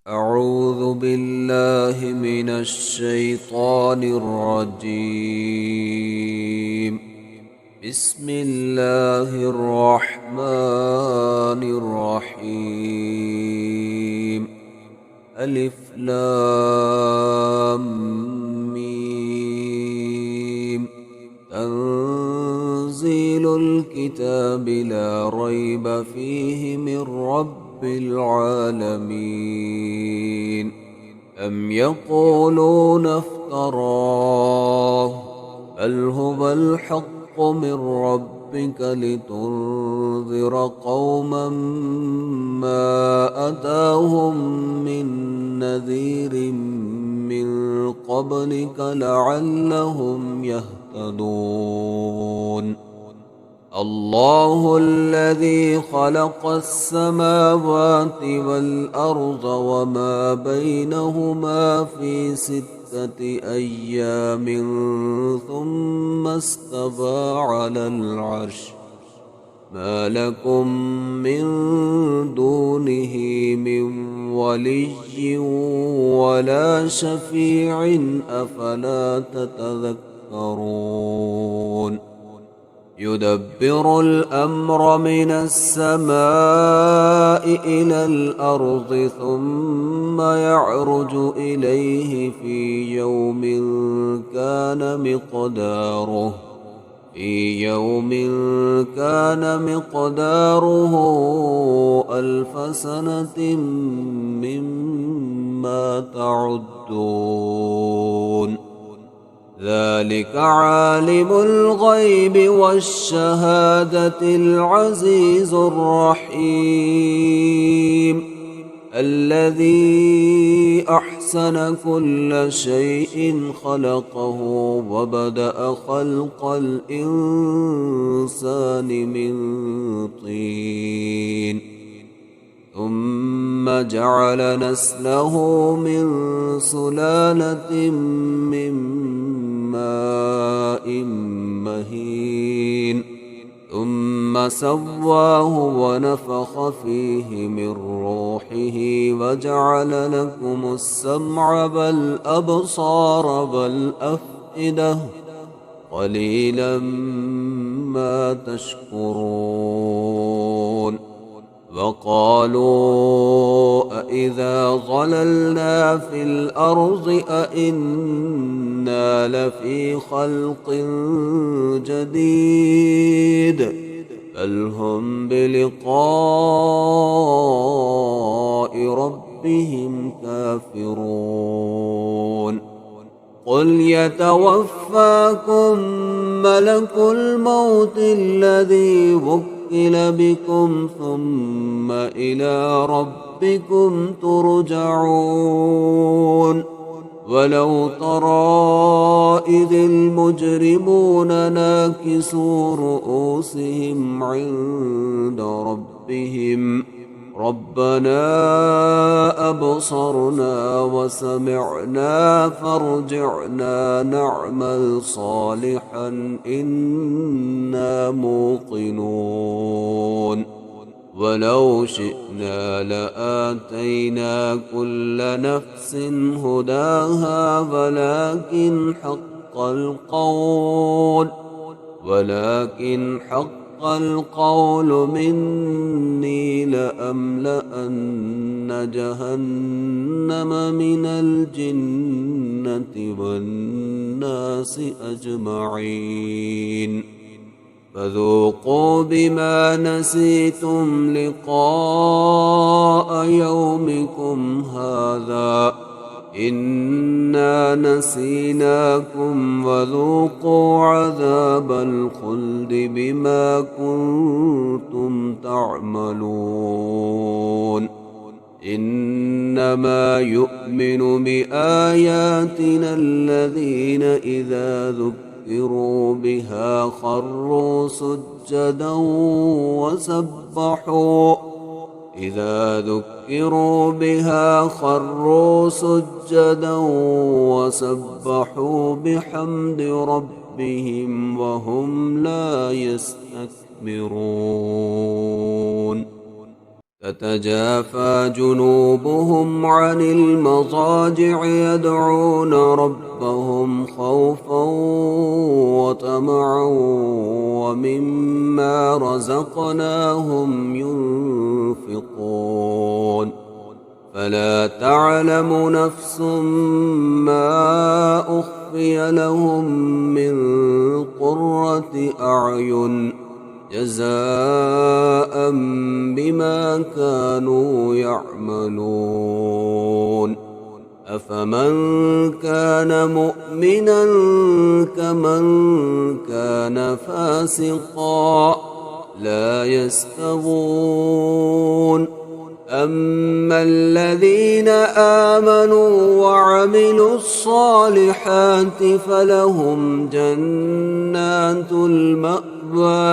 أعوذ بالله من الشيطان الرجيم. بسم الله الرحمن الرحيم. ألف لام ميم. تنزيل الكتاب لا ريب فيه من رب العالمين. أم يقولون افتراه، بل هو الحق من ربك لتنذر قوما ما أتاهم من نذير من قبلك لعلهم يهتدون. الله الذي خلق السماوات والأرض وما بينهما في 6 أيام ثم استوى على العرش. ما لكم من دونه من ولي ولا شفيع أفلا تتذكرون. يدبر الأمر من السماء إلى الأرض ثم يعرج إليه في يوم كان مقداره 1000 سنة مما تعدون. ذلك عالم الغيب والشهادة العزيز الرحيم، الذي أحسن كل شيء خلقه وبدأ خلق الإنسان من طين، ثم جعل نسله من سلالة من ماء مهين، ثم سواه ونفخ فيه من روحه وجعل لكم السمع والأبصار والأفئدة، قليلا ما تشكرون. وقالوا أإذا ضللنا في الأرض أإنا لفي خلق جديد، بل هم بلقاء ربهم كافرون. قل يتوفاكم ملك الموت الذي وكل بكم ثم إلى ربكم ترجعون. ولو ترى إذ المجرمون ناكسوا رؤوسهم عند ربهم ربنا أبصرنا وسمعنا فارجعنا نعمل صالحا إنا موقنون. ولو شئنا لآتينا كل نفس هداها ولكن حق القول مني لأملأن جهنم من الجنة والناس أجمعين. فذوقوا بما نسيتم لقاء يومكم هذا إنا نسيناكم وذوقوا عذاب الخلد بما كنتم تعملون. إنما يؤمن بآياتنا الذين إذا ذكروا بها خروا سجدا وسبحوا بحمد ربهم وهم لا يستكبرون. تتجافى جنوبهم عن المضاجع يدعون ربهم خوفا وطمعا ومما رزقناهم ينفقون فلا تعلم نفس ما أخفي لهم من قرة أعين جزاء بما كانوا يعملون أفمن كان مؤمنا كمن كان فاسقا لا يستوون أما الذين آمنوا وعملوا الصالحات فلهم جنات المأوى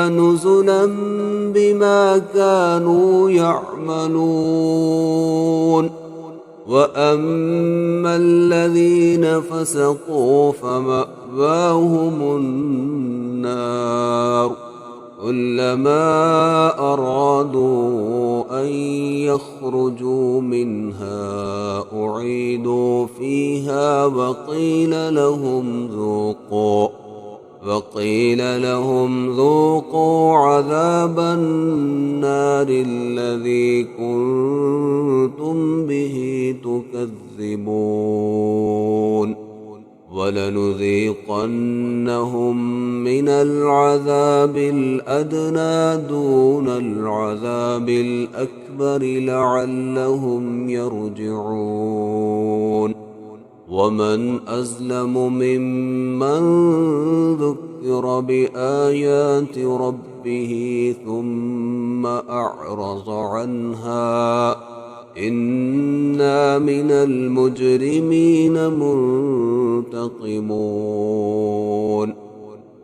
نزلا بما كانوا يعملون وأما الذين فسقوا فمأواهم النار كلما أرادوا أن يخرجوا منها أعيدوا فيها وقيل لهم ذوقوا عذاب النار الذي كنتم به تكذبون ولنذيقنهم من العذاب الأدنى دون العذاب الأكبر لعلهم يرجعون ومن أظلم ممن ذكر بآيات ربه ثم أعرض عنها إنا من المجرمين منتقمون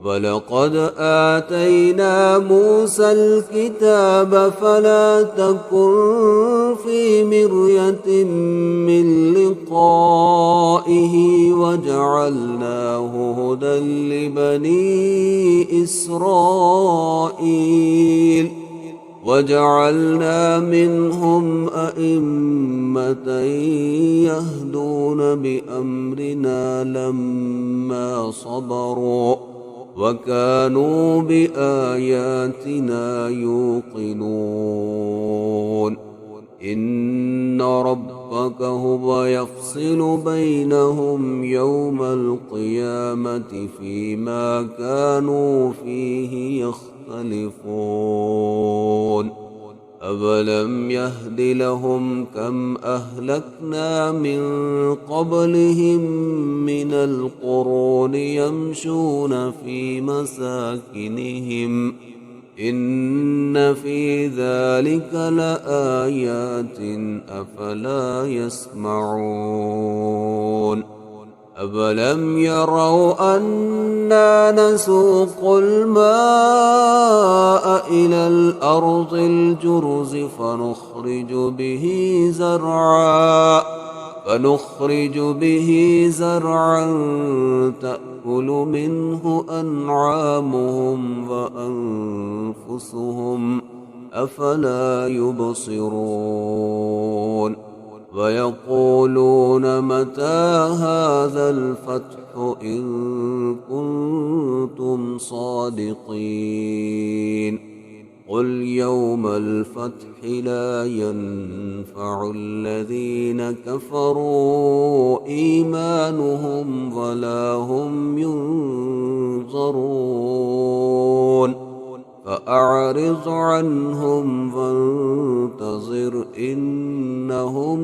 ولقد آتينا موسى الكتاب فلا تكن في مرية من لقائه وجعلناه هدى لبني إسرائيل وجعلنا منهم أئمة يهدون بأمرنا لما صبروا وكانوا بآياتنا يوقنون إن ربك هو يفصل بينهم يوم القيامة فيما كانوا فيه يختلفون أولم يهد لهم كم أهلكنا من قبلهم من القرون يمشون في مساكنهم إن في ذلك لآيات أفلا يسمعون أولم يروا أنا نسوق الماء إلى الأرض الجرز فنخرج به زرعا تأكل منه أنعامهم وأنفسهم أفلا يبصرون ويقولون متى هذا الفتح إن كنتم صادقين قل يوم الفتح لا ينفع الذين كفروا إيمانهم ولا هم ينظرون فأعرض عنهم وانتظر إنهم